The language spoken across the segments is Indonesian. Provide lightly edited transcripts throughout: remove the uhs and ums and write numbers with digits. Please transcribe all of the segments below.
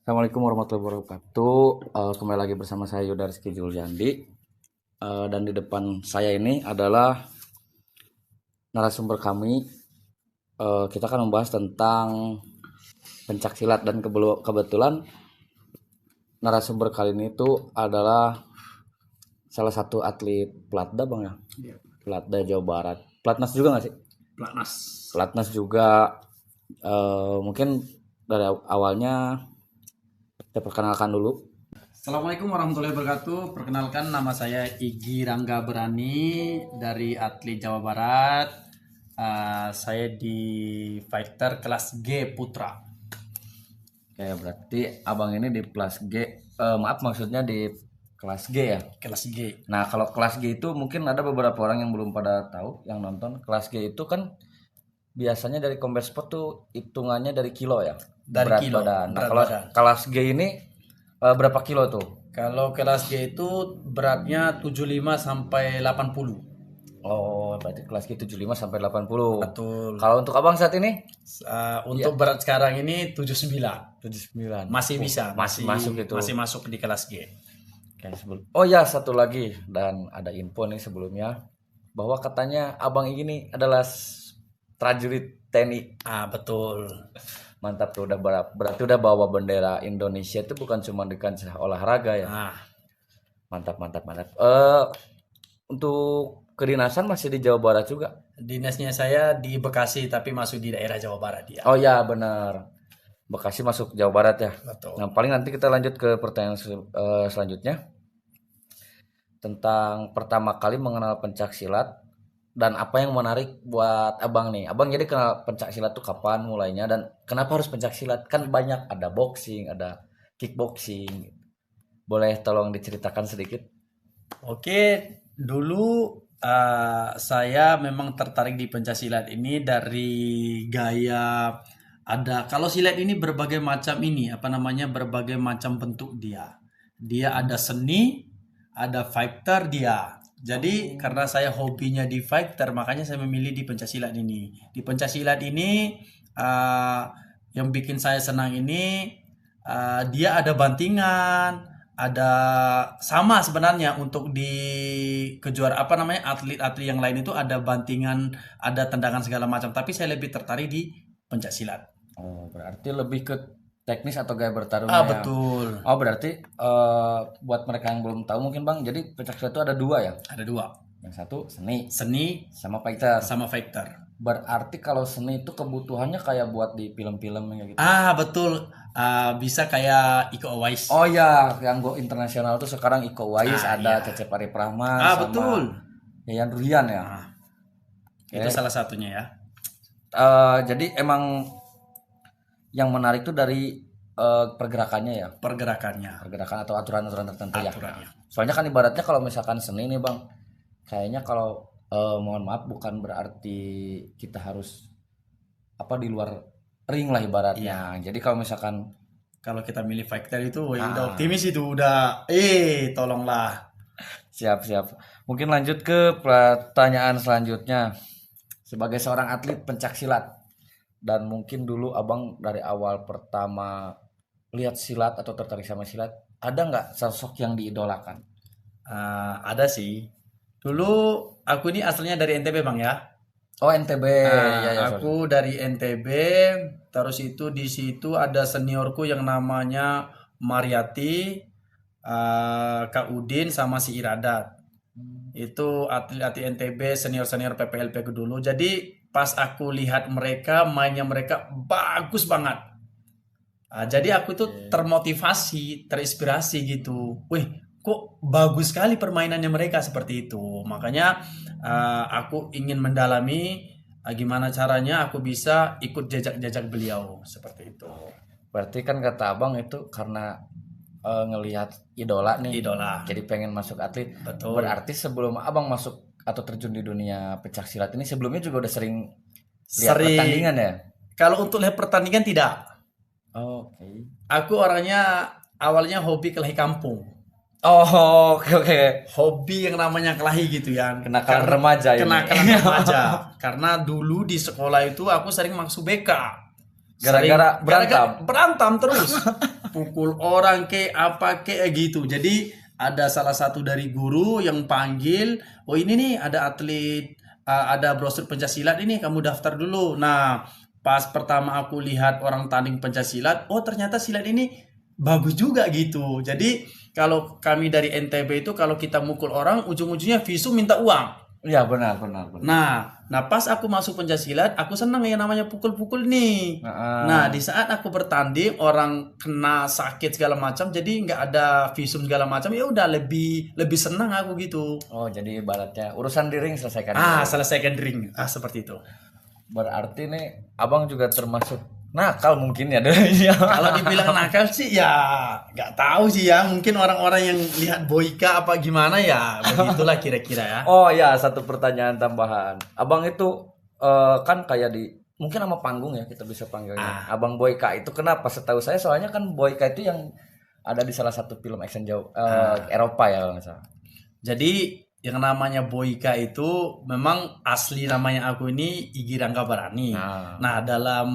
Assalamualaikum warahmatullahi wabarakatuh. Kembali lagi bersama saya Yuda Rizky Juliandi. Dan di depan saya ini adalah narasumber kami. Kita akan membahas tentang pencak silat dan kebetulan narasumber kali ini itu adalah salah satu atlet Platda, Bang ya. Iya. Platda Jawa Barat. Platnas juga nggak sih? Platnas. Platnas juga. Mungkin dari awalnya kita perkenalkan dulu. Assalamualaikum warahmatullahi wabarakatuh. Perkenalkan, nama saya Igi Rangga Berani dari atlet Jawa Barat. Saya di fighter kelas G Putra. Oke, berarti abang ini di kelas G. Maksudnya di kelas G ya. Kelas G. Nah, kalau kelas G itu mungkin ada beberapa orang yang belum pada tahu, yang nonton. Kelas G itu kan biasanya dari combat sport tuh hitungannya dari kilo ya. Dari berat kilo, badan. Nah, berat kalau badan. kelas G ini berapa kilo tuh? Kalau kelas G itu beratnya 75 sampai 80. Oh, berarti kelas G 75 sampai 80. Betul. Kalau untuk abang saat ini Untuk berat sekarang ini 79. 79. Masih bisa, masih masuk itu. Masih masuk di kelas G. Oke, oh ya, satu lagi dan ada info nih sebelumnya bahwa katanya abang ini adalah prajurit TNI. Betul. Mantap tuh, berarti udah bawa bendera Indonesia itu bukan cuma di kancah olahraga ya. Mantap. Untuk kedinasan masih di Jawa Barat juga. Dinasnya saya di Bekasi tapi masuk di daerah Jawa Barat dia. Oh ya, benar. Bekasi masuk Jawa Barat ya. Betul. Nah, paling nanti kita lanjut ke pertanyaan selanjutnya tentang pertama kali mengenal pencak silat dan apa yang menarik buat abang nih. Abang jadi kenal pencak silat tuh kapan mulainya dan kenapa harus pencak silat? Kan banyak, ada boxing, ada kickboxing. Boleh tolong diceritakan sedikit? Oke, dulu saya memang tertarik di pencaksilat ini dari gaya. Kalau silat ini berbagai macam berbagai macam bentuk dia. Dia ada seni, ada fighter dia. Jadi karena saya hobinya di fighter, makanya saya memilih di pencaksilat ini. Di pencaksilat ini yang bikin saya senang ini dia ada bantingan, ada sama sebenarnya untuk di kejuaraan atlet-atlet yang lain itu ada bantingan, ada tendangan segala macam. Tapi saya lebih tertarik di pencaksilat. Oh, berarti lebih ke teknis atau gaya bertarungnya ya? Betul. Oh, berarti buat mereka yang belum tahu mungkin Bang, jadi pencak silat itu ada dua ya? Ada dua. Yang satu seni sama sama fighter. Berarti kalau seni itu kebutuhannya kayak buat di film-film kayak gitu. Betul. Bisa kayak Iko Uwais. Oh ya, yang go internasional tuh sekarang Iko Uwais, ada iya. Cecep Arifrahman sama Betul. Yayan Ruhian ya. Itu salah satunya ya. Jadi emang yang menarik tuh dari pergerakannya ya. Pergerakan atau aturan-aturan tertentu ya. Soalnya kan ibaratnya kalau misalkan seni nih Bang, kayaknya kalau mohon maaf bukan berarti kita harus di luar ring lah ibaratnya. Jadi kalau misalkan kita milih fighter itu udah optimis itu udah tolonglah. Siap. Mungkin lanjut ke pertanyaan selanjutnya. Sebagai seorang atlet pencak silat dan mungkin dulu abang dari awal pertama lihat silat atau tertarik sama silat, ada nggak sosok yang diidolakan? Ada sih. Dulu aku ini aslinya dari NTB Bang ya. Oh, NTB. Aku dari NTB. Terus itu di situ ada seniorku yang namanya Mariati, Kak Udin sama si Iradat. Itu atlet-atlet NTB senior PPLP ku dulu. Jadi pas aku lihat mainnya mereka bagus banget. Jadi aku tuh termotivasi, terinspirasi gitu. Wih, kok bagus sekali permainannya mereka seperti itu. Makanya aku ingin mendalami gimana caranya aku bisa ikut jejak-jejak beliau seperti itu. Berarti kan kata abang itu karena ngelihat idola nih. Jadi pengen masuk atlet. Betul. Berarti sebelum abang masuk atau terjun di dunia pencak silat ini sebelumnya juga udah sering lihat pertandingan ya? Kalau untuk lihat pertandingan tidak. Oke. Aku orangnya awalnya hobi kelahi kampung. Oh, oke. Hobi yang namanya kelahi gitu ya. Kenakalan remaja ini. Kenakalan remaja. Karena dulu di sekolah itu aku sering masuk BK. Gara-gara berantem terus. pukul orang ke apa ke gitu. Jadi ada salah satu dari guru yang panggil, oh ini nih ada atlet, ada brosur pencaksilat ini, kamu daftar dulu. Nah, pas pertama aku lihat orang tanding pencaksilat, oh ternyata silat ini bagus juga gitu. Jadi kalau kami dari NTB itu kalau kita mukul orang ujung-ujungnya visum minta uang. Iya, benar, benar, benar. Nah pas aku masuk pencaksilat, aku senang yang namanya pukul-pukul nih. Nah, Nah, di saat aku bertanding, orang kena sakit segala macam, jadi nggak ada visum segala macam, ya udah lebih lebih senang aku gitu. oh, jadi ibaratnya urusan di ring selesaikan dulu. Selesaikan ring, seperti itu. Berarti nih abang juga termasuk nakal mungkin ya dulunya. Kalau dibilang nakal sih ya nggak tahu sih ya, mungkin orang-orang yang lihat Boyka apa gimana ya, begitulah kira-kira ya. Oh ya, satu pertanyaan tambahan. Abang itu kan kayak di mungkin nama panggung ya kita bisa panggilnya. Abang Boyka itu kenapa? Setahu saya soalnya kan Boyka itu yang ada di salah satu film action jauh Eropa ya kalau nggak salah. Jadi yang namanya Boyka itu memang asli namanya aku ini Igi Rangga Barani. Nah dalam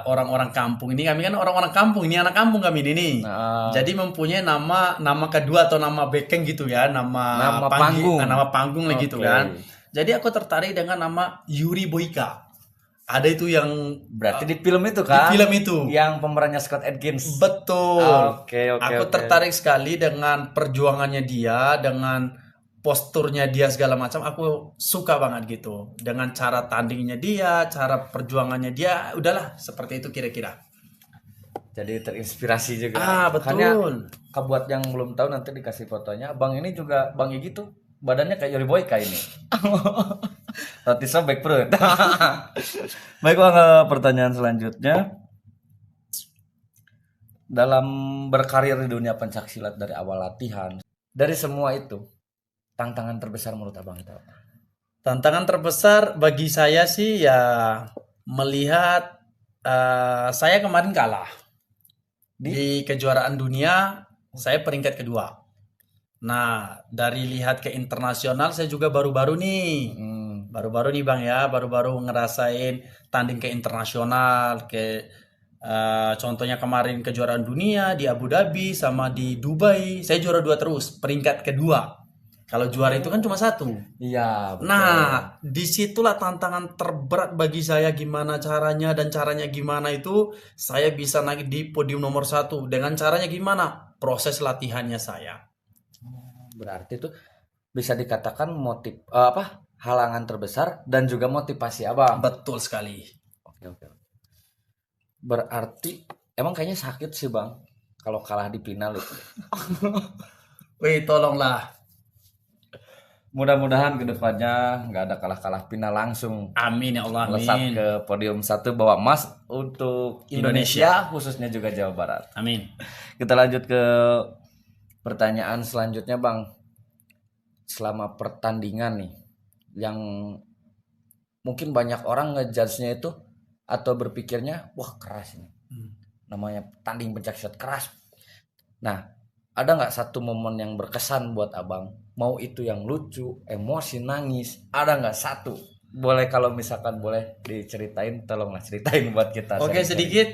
orang-orang kampung ini, kami kan orang-orang kampung ini, anak kampung kami ini nih. Jadi mempunyai nama kedua atau nama backing gitu ya, nama panggung. Nama panggung lah gitu kan. Jadi aku tertarik dengan nama Yuri Boyka. Ada itu yang berarti di film itu kan? Di film itu. Yang pemerannya Scott Adkins. Betul. Oke. Aku tertarik sekali dengan perjuangannya dia, dengan posturnya dia segala macam. Aku suka banget gitu. Dengan cara tandingnya dia, cara perjuangannya dia, udahlah seperti itu kira-kira. Jadi terinspirasi juga. Betul. Makanya buat yang belum tahu nanti dikasih fotonya. Bang ini juga Bang Igi tuh badannya kayak Yuri Boyka ini. Roti sobek perut. Baik Bang, pertanyaan selanjutnya. Dalam berkarir di dunia pencaksilat dari awal latihan, dari semua itu, tantangan terbesar menurut Abang itu apa? Tantangan terbesar bagi saya sih ya melihat saya kemarin kalah di kejuaraan dunia, saya peringkat kedua. Nah, dari lihat ke internasional saya juga baru-baru nih. Baru-baru nih Bang ya, baru-baru ngerasain tanding ke internasional, ke contohnya kemarin kejuaraan dunia di Abu Dhabi sama di Dubai, saya juara 2 terus, peringkat kedua. Kalau juara itu kan cuma 1. Iya, betul. Nah, disitulah tantangan terberat bagi saya, gimana caranya, dan caranya gimana itu saya bisa naik di podium nomor 1. Dengan caranya gimana? Proses latihannya saya. Berarti itu bisa dikatakan halangan terbesar dan juga motivasi Abang. Betul sekali. Oke. Berarti emang kayaknya sakit sih Bang kalau kalah di final itu. Wih, tolonglah. Mudah-mudahan kedepannya nggak ada kalah-kalah final langsung. Amin ya Allah. Melesat Amin. ke podium 1 bawa emas untuk Indonesia khususnya juga Jawa Barat. Amin. Kita lanjut ke pertanyaan selanjutnya Bang. Selama pertandingan nih yang mungkin banyak orang ngejudge-nya itu atau berpikirnya wah keras ini. Namanya tanding pencaksilat keras. Nah, ada nggak satu momen yang berkesan buat Abang? Mau itu yang lucu, emosi, nangis, ada nggak satu? Boleh kalau misalkan boleh diceritain, tolonglah ceritain buat kita. Oke, sedikit.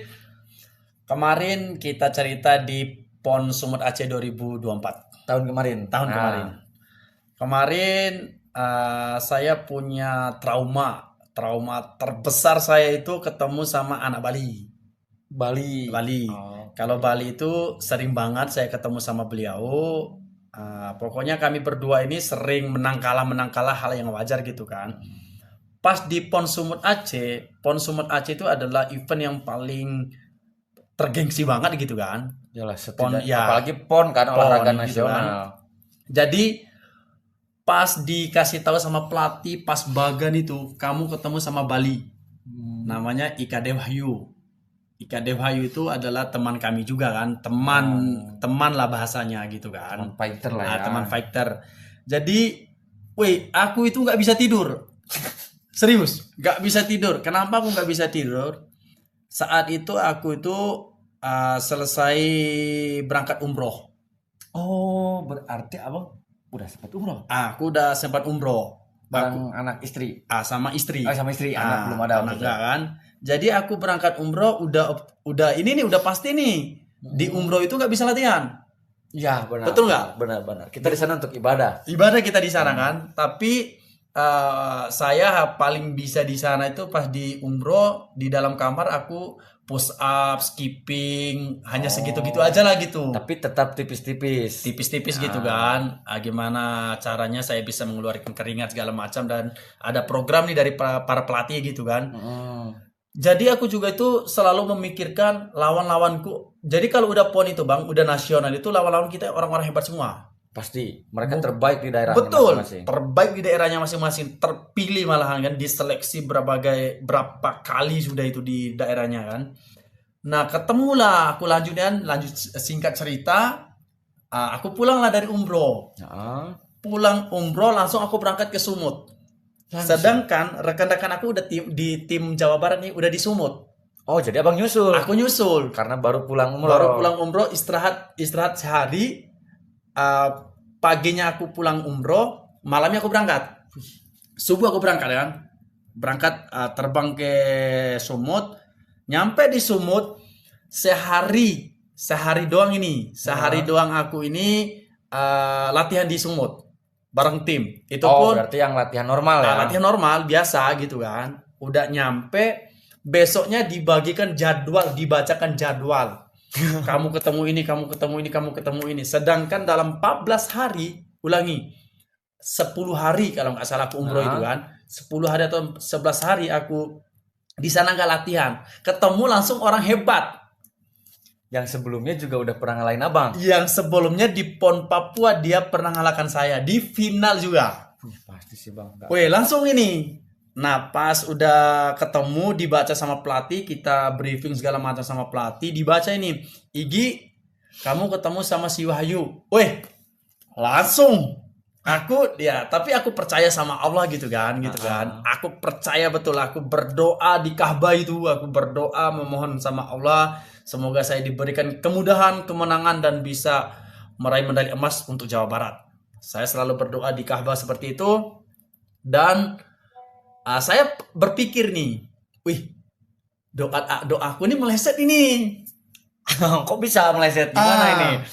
Kemarin kita cerita di PON Sumut Aceh 2024. Tahun kemarin. Kemarin saya punya trauma terbesar saya itu ketemu sama anak Bali. Kalau Bali itu sering banget saya ketemu sama beliau. Pokoknya kami berdua ini sering menang kalah hal yang wajar gitu kan. Pas di PON Sumut Aceh itu adalah event yang paling tergengsi banget gitu kan. Apalagi PON kan, olahraga nasional. Gitu kan. Jadi pas dikasih tahu sama pelatih, pas bagan itu kamu ketemu sama Bali. Namanya Ika Dewahyu. Ika Dewahyu itu adalah teman kami juga kan, teman lah bahasanya gitu kan. Teman fighter lah ya. Teman fighter. Jadi, aku itu nggak bisa tidur. Serius, nggak bisa tidur. Kenapa aku nggak bisa tidur? Saat itu aku itu selesai berangkat umroh. Oh, berarti Abang udah sempat umroh? Aku udah sempat umroh. Anak istri? Sama istri. Sama istri, anak belum ada. Anak kan. Jadi aku berangkat umroh udah ini nih udah pasti nih. Di umroh itu nggak bisa latihan. Ya, benar. Betul nggak? Benar. Kita di sana untuk ibadah. Ibadah kita di sana kan, tapi saya paling bisa di sana itu pas di umroh, di dalam kamar aku push up, skipping, hanya segitu-gitu aja lah gitu. Tapi tetap tipis-tipis. Tipis-tipis gitu kan. Gimana caranya saya bisa mengeluarkan keringat segala macam, dan ada program nih dari para pelatih gitu kan. Jadi aku juga itu selalu memikirkan lawan-lawanku. Jadi kalau udah PON itu Bang, udah nasional itu lawan-lawan kita orang-orang hebat semua. Pasti mereka terbaik di daerahnya Betul, masing-masing. terbaik di daerahnya masing-masing, terpilih malahan kan, diseleksi berapa kali sudah itu di daerahnya kan. Nah, ketemulah aku lanjut singkat cerita, aku pulanglah dari umroh. Pulang umroh langsung aku berangkat ke Sumut. Sedangkan rekan-rekan aku udah di tim Jawa Barat nih udah di Sumut. Oh, jadi abang nyusul. Aku nyusul Karena baru pulang umroh. baru pulang umroh, istirahat sehari. Paginya aku pulang umroh, malamnya aku berangkat. Subuh aku berangkat kan. Berangkat terbang ke Sumut. Nyampe di Sumut sehari doang ini. Sehari doang aku ini latihan di Sumut bareng tim. Itu pun berarti yang latihan normal ya. latihan normal biasa gitu kan. Udah nyampe, besoknya dibagikan jadwal, dibacakan jadwal. Kamu ketemu ini, kamu ketemu ini, kamu ketemu ini. Sedangkan dalam 14 hari, ulangi, 10 hari kalau nggak salah aku umroh itu kan. 10 hari atau 11 hari aku di sana nggak latihan. Ketemu langsung orang hebat. Yang sebelumnya juga udah pernah ngalahin abang. Yang sebelumnya di PON Papua dia pernah ngalahkan saya di final juga. Pasti sih bang. Weh, langsung ini. Nah, pas udah ketemu, dibaca sama pelatih, kita briefing segala macam sama pelatih, dibaca ini, Igi, kamu ketemu sama si Wahyu. Weh, langsung. Tapi aku percaya sama Allah gitu kan. Aku percaya betul, aku berdoa di Ka'bah itu, aku berdoa memohon sama Allah, semoga saya diberikan kemudahan, kemenangan, dan bisa meraih medali emas untuk Jawa Barat. Saya selalu berdoa di Ka'bah seperti itu, dan saya berpikir nih, wih, doaku ini meleset ini. Kok bisa meleset gimana ini?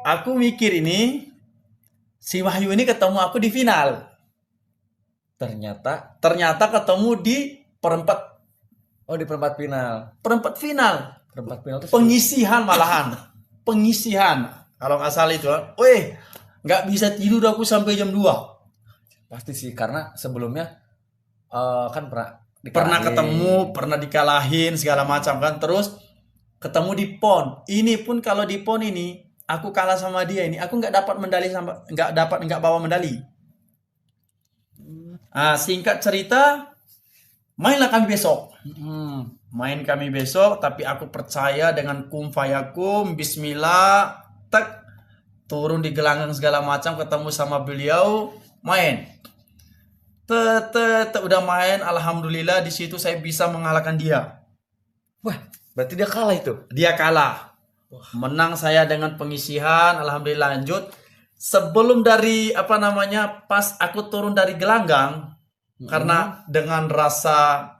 Aku mikir ini, si Wahyu ini ketemu aku di final. Ternyata ketemu di perempat. Oh, di perempat final. Perempat final itu pengisihan malahan. Pengisihan. Kalau nggak salah itu, weh, nggak bisa tidur aku sampai jam 2. Pasti sih, karena sebelumnya kan pernah ketemu, pernah dikalahin segala macam kan, terus ketemu di PON. Ini pun kalau di PON ini aku kalah sama dia ini, aku nggak dapat medali, nggak bawa medali. Singkat cerita, mainlah kami besok. Main kami besok, tapi aku percaya dengan kum fayakum, bismillah, tak turun di gelanggang segala macam, ketemu sama beliau, main. Udah main, alhamdulillah di situ saya bisa mengalahkan dia. Wah, berarti dia kalah itu. Dia kalah. Menang saya dengan pengisihan, alhamdulillah lanjut. Sebelum dari pas aku turun dari gelanggang, karena dengan rasa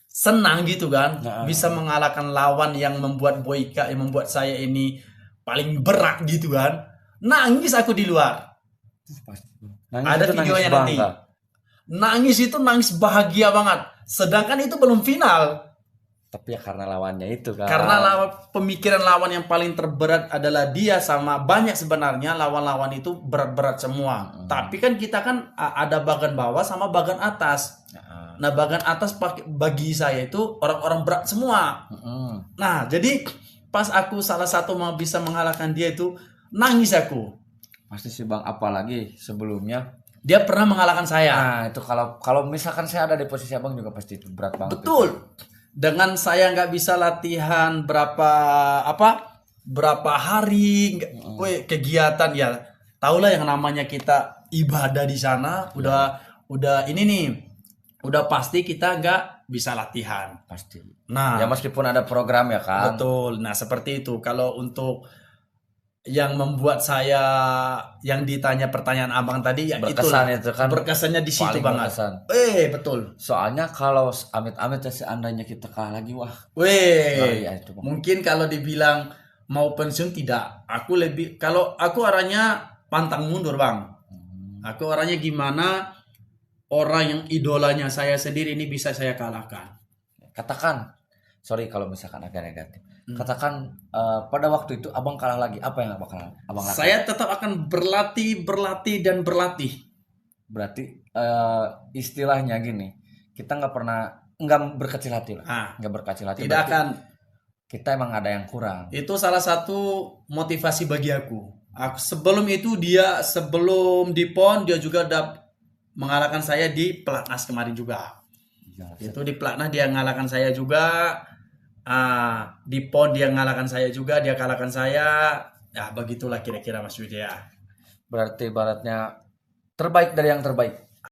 senang gitu kan, bisa mengalahkan lawan yang membuat Boyka, yang membuat saya ini paling berat gitu kan. Nangis aku di luar. Ada videonya nanti. Nangis itu nangis bahagia banget. Sedangkan itu belum final. Tapi ya karena lawannya itu kan. Karena pemikiran lawan yang paling terberat adalah dia, sama banyak sebenarnya lawan-lawan itu berat-berat semua. Tapi kan kita kan ada bagian bawah sama bagian atas. Nah, bagian atas bagi saya itu orang-orang berat semua. Nah, jadi pas aku salah satu mau bisa mengalahkan dia itu, nangis aku. Pasti sih bang, apalagi sebelumnya dia pernah mengalahkan saya. Nah, itu kalau misalkan saya ada di posisi abang juga pasti itu berat banget. Betul. Itu. Dengan saya nggak bisa latihan berapa hari, kegiatan ya, tahulah yang namanya kita ibadah di sana, udah ini nih, udah pasti kita nggak bisa latihan. Pasti. Nah, ya meskipun ada program ya kan. Betul. Nah, seperti itu. Kalau untuk yang membuat saya yang ditanya pertanyaan abang tadi ya Berkesan itulah itu kan, berkesannya di situ paling banget. berkesan. Betul. Soalnya kalau amit-amit ya seandainya kita kalah lagi, wah ngeri ya Weh, itu Bang. mungkin kalau dibilang mau pensiun tidak. Aku lebih kalau aku orangnya pantang mundur, Bang. Aku orangnya gimana orang yang idolanya saya sendiri ini bisa saya kalahkan. Katakan, sorry kalau misalkan agak negatif. Katakan pada waktu itu abang kalah lagi, apa yang bakal abang lakukan? Saya tetap akan berlatih, berlatih dan berlatih. Berarti istilahnya gini, kita nggak berkecil hati lah, Ah, nggak berkecil hati. tidak Berarti akan. kita emang ada yang kurang. Itu salah satu motivasi bagi aku. Sebelum itu sebelum di PON dia juga udah mengalahkan saya di pelatnas kemarin juga. Ya, Itu di pelatnas dia mengalahkan saya juga. Di PON dia mengalahkan saya juga, dia kalahkan saya. Ya begitulah kira-kira Mas Widya. berarti ibaratnya terbaik dari yang terbaik.